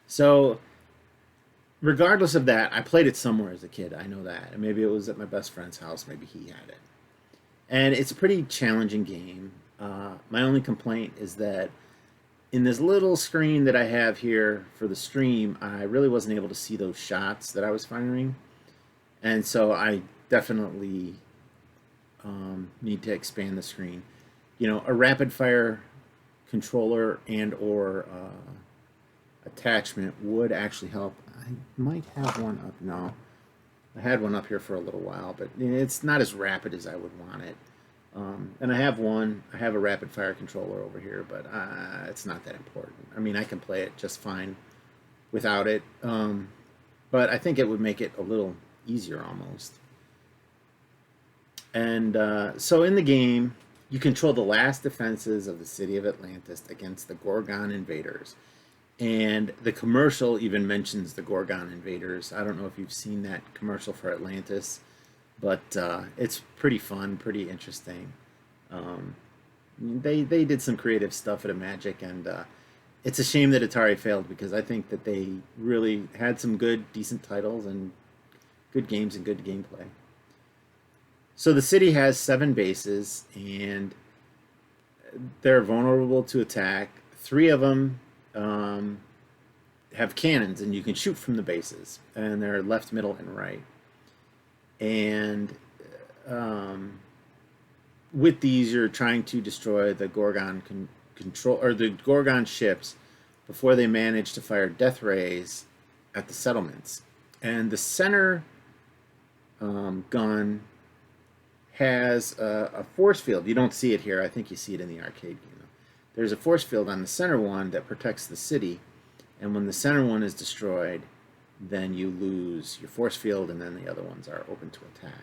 So regardless of that, I played it somewhere as a kid, I know that, and maybe it was at my best friend's house, maybe he had it. And it's a pretty challenging game. My only complaint is that in this little screen that I have here for the stream, I really wasn't able to see those shots that I was firing. And so I definitely need to expand the screen. You know, a rapid fire controller and or attachment would actually help. I might have one up now. I had one up here for a little while, but it's not as rapid as I would want it. And I have a rapid fire controller over here, but it's not that important. I mean, I can play it just fine without it, but I think it would make it a little easier almost. And so in the game, you control the last defenses of the city of Atlantis against the Gorgon invaders. And the commercial even mentions the Gorgon invaders. I don't know if you've seen that commercial for Atlantis, but it's pretty fun, pretty interesting. They did some creative stuff at Imagic, and it's a shame that Atari failed, because I think that they really had some good, decent titles and good games and good gameplay. So the city has 7 bases, and they're vulnerable to attack. 3 of them have cannons, and you can shoot from the bases, and they're left, middle, and right. And with these, you're trying to destroy the Gorgon control or the Gorgon ships before they manage to fire death rays at the settlements. And the center gun has a force field. You don't see it here. I think you see it in the arcade game. There's a force field on the center one that protects the city, and when the center one is destroyed, then you lose your force field, and then the other ones are open to attack.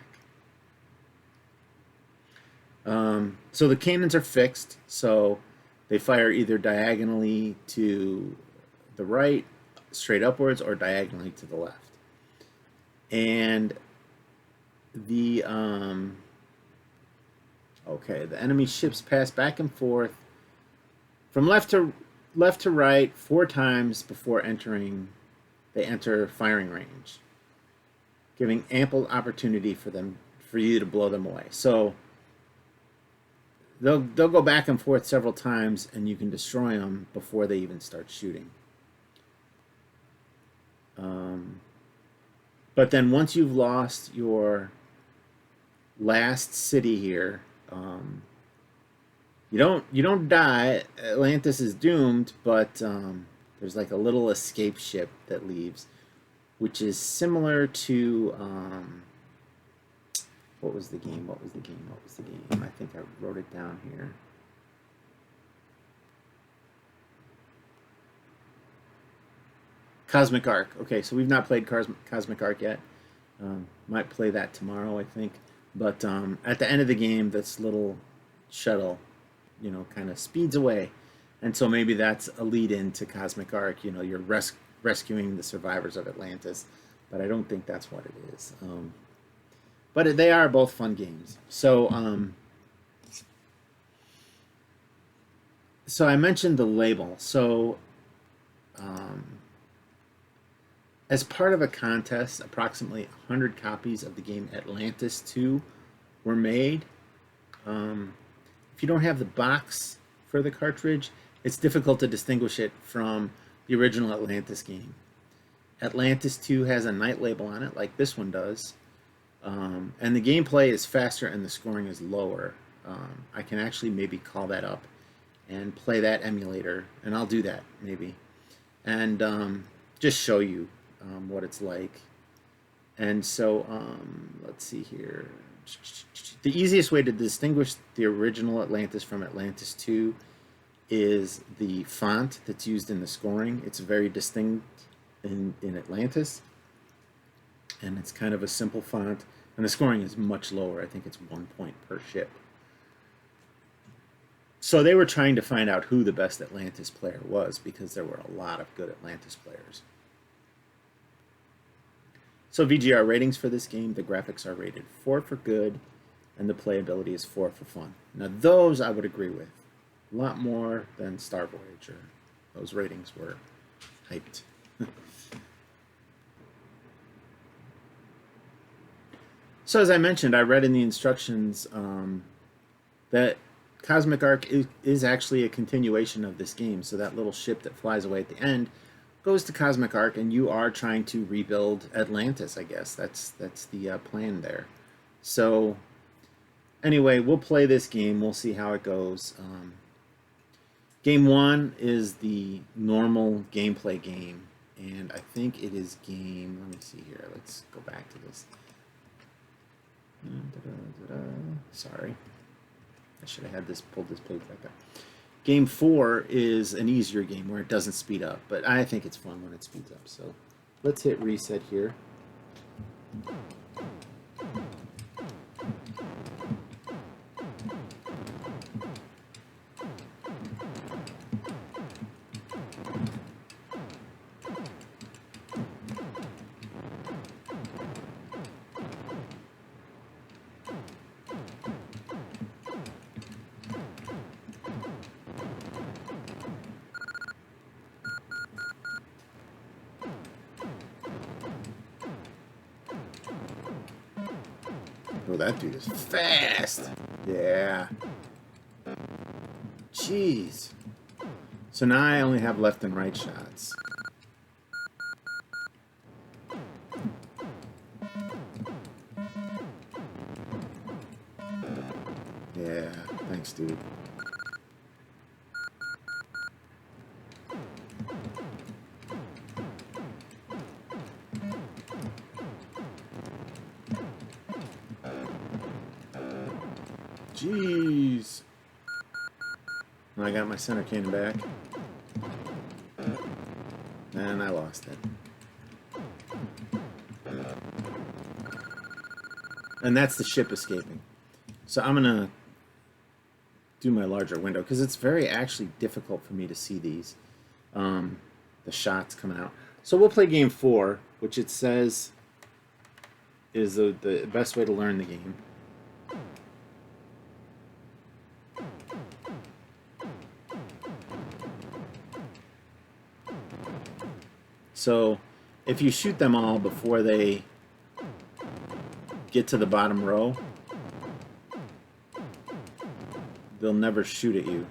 So the cannons are fixed, so they fire either diagonally to the right, straight upwards, or diagonally to the left. And the the enemy ships pass back and forth from left to right 4 times before they enter firing range, giving ample opportunity for you to blow them away. So they'll go back and forth several times, and you can destroy them before they even start shooting. But then once you've lost your last city here, you don't die. Atlantis is doomed, but there's like a little escape ship that leaves, which is similar to what was the game? I think I wrote it down here. Cosmic Arc. Okay, so we've not played Cosmic Arc yet. Might play that tomorrow, I think. But at the end of the game, this little shuttle, kind of speeds away. And so maybe that's a lead-in to Cosmic Arc. You're rescuing the survivors of Atlantis. But I don't think that's what it is. But they are both fun games. So I mentioned the label. So as part of a contest, approximately 100 copies of the game Atlantis 2 were made. If you don't have the box for the cartridge, it's difficult to distinguish it from the original Atlantis game. Atlantis 2 has a night label on it, like this one does. And the gameplay is faster and the scoring is lower. I can actually maybe call that up and play that emulator, and I'll do that maybe. And just show you what it's like. And so let's see here. The easiest way to distinguish the original Atlantis from Atlantis 2 is the font that's used in the scoring. It's very distinct in Atlantis, and it's kind of a simple font, and the scoring is much lower. I think it's 1 point per ship. So they were trying to find out who the best Atlantis player was, because there were a lot of good Atlantis players. So VGR ratings for this game: the graphics are rated 4 for good, and the playability is 4 for fun. Now those I would agree with. A lot more than Star Voyager. Those ratings were hyped. So as I mentioned, I read in the instructions that Cosmic Arc is actually a continuation of this game. So that little ship that flies away at the end goes to Cosmic Arc, and you are trying to rebuild Atlantis, I guess. That's the plan there. So anyway, we'll play this game. We'll see how it goes. Game 1 is the normal gameplay game, and I think it is game... Let me see here. Let's go back to this. Sorry. I should have had this pulled this page back up. Game 4 is an easier game where it doesn't speed up, but I think it's fun when it speeds up. So let's hit reset here. Oh, that dude is fast. Yeah. Jeez. So now I only have left and right shots. Yeah, thanks, dude. Jeez. I got my center cannon back. And I lost it. And that's the ship escaping. So I'm going to do my larger window because it's very actually difficult for me to see these. The shots coming out. So we'll play game 4, which it says is the best way to learn the game. So if you shoot them all before they get to the bottom row, they'll never shoot at you.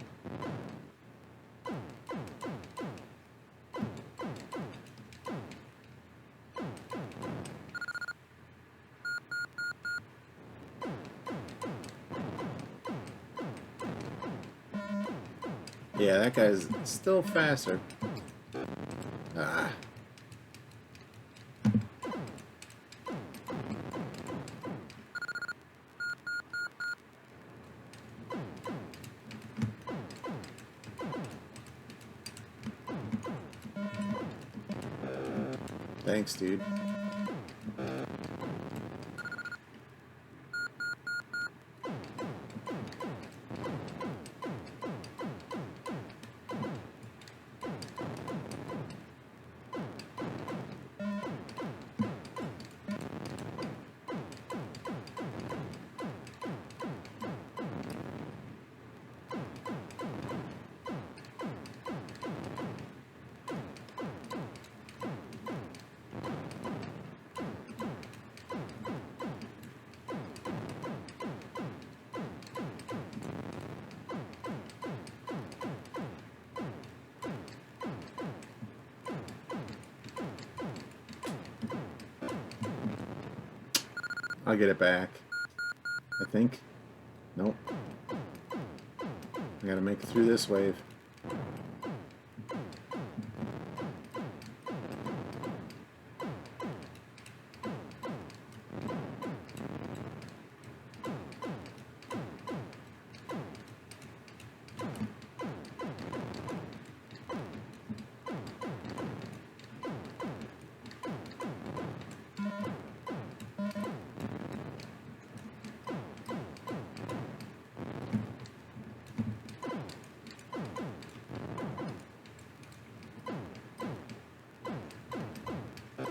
Yeah, that guy's still faster. Ah. Thanks, dude. I'll get it back. I think. Nope. I gotta make it through this wave.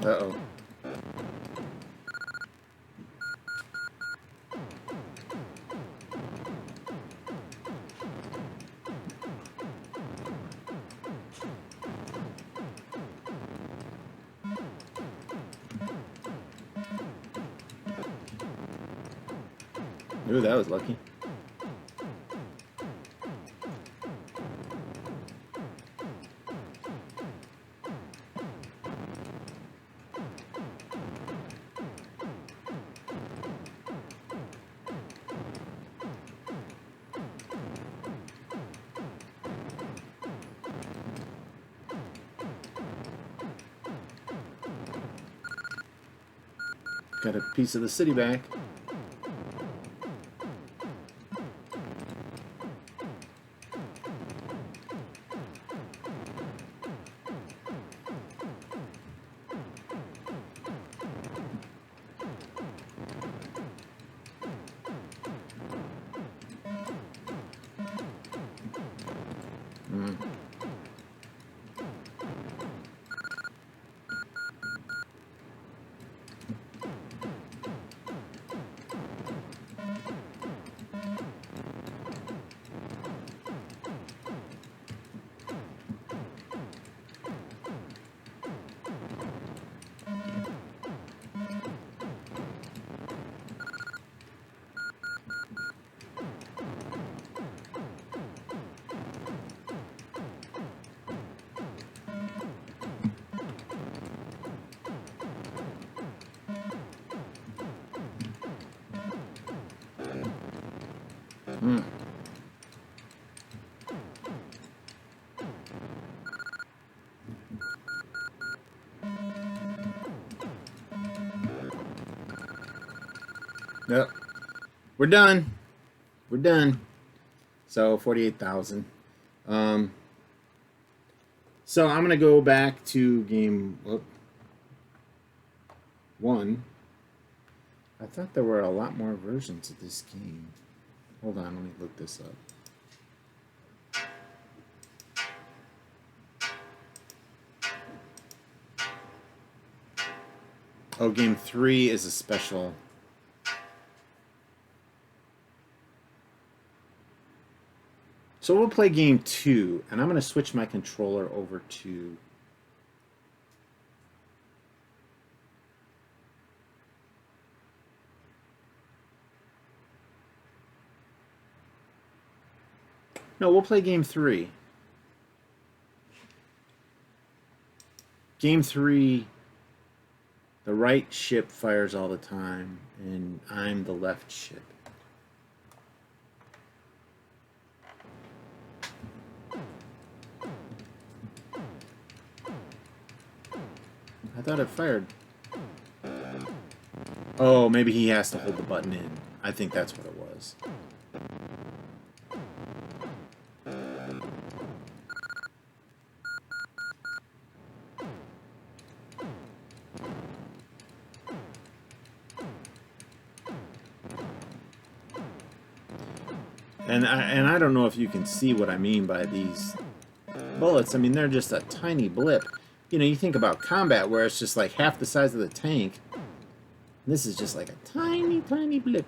Uh-oh. Ooh, that was lucky. Got a piece of the city back. Mm. Yep. We're done. We're done. So 48,000. So I'm gonna go back to game 1. I thought there were a lot more versions of this game. Hold on, let me look this up. Oh, game 3 is a special. So we'll play game 2, and I'm going to switch my controller over to... No, we'll play game 3. Game 3, the right ship fires all the time, and I'm the left ship. I thought it fired. Oh, maybe he has to hold the button in. I think that's what it was. And I don't know if you can see what I mean by these bullets. I mean, they're just a tiny blip. You know, you think about combat where it's just like half the size of the tank. This is just like a tiny, tiny blip.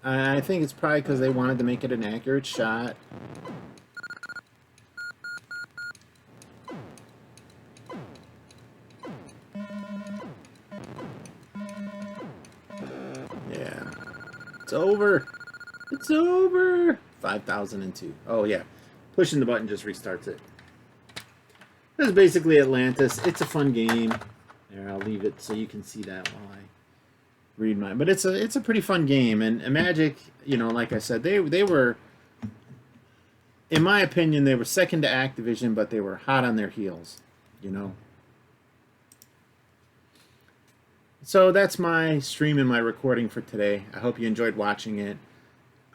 I think it's probably because they wanted to make it an accurate shot. Yeah. It's over. It's over. 5,002. Oh, yeah. Pushing the button just restarts it. This is basically Atlantis. It's a fun game. There, I'll leave it so you can see that while I read mine. But it's a pretty fun game. And Imagic, you know, like I said, they were, in my opinion, they were second to Activision, but they were hot on their heels, you know. So that's my stream and my recording for today. I hope you enjoyed watching it.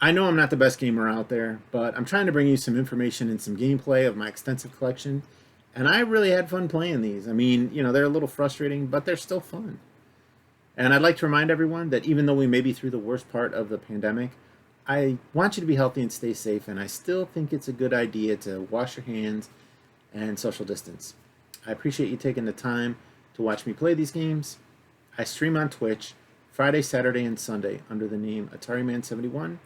I know I'm not the best gamer out there, but I'm trying to bring you some information and some gameplay of my extensive collection. And I really had fun playing these. I mean, you know, they're a little frustrating, but they're still fun. And I'd like to remind everyone that even though we may be through the worst part of the pandemic, I want you to be healthy and stay safe. And I still think it's a good idea to wash your hands and social distance. I appreciate you taking the time to watch me play these games. I stream on Twitch Friday, Saturday, and Sunday under the name AtariMan71.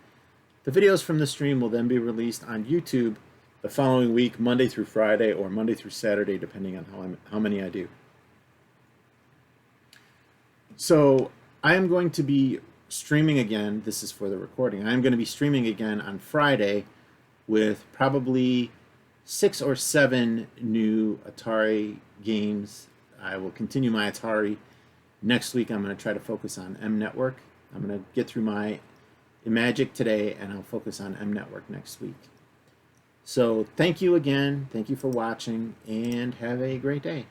The videos from the stream will then be released on YouTube the following week, Monday through Friday, or Monday through Saturday, depending on how many I do. So I am going to be streaming again. This is for the recording. I am going to be streaming again on Friday with probably 6 or 7 new Atari games. I will continue my Atari. Next week, I'm going to try to focus on M Network. I'm going to get through my Imagic today, and I'll focus on M Network next week. So thank you again. Thank you for watching, and have a great day.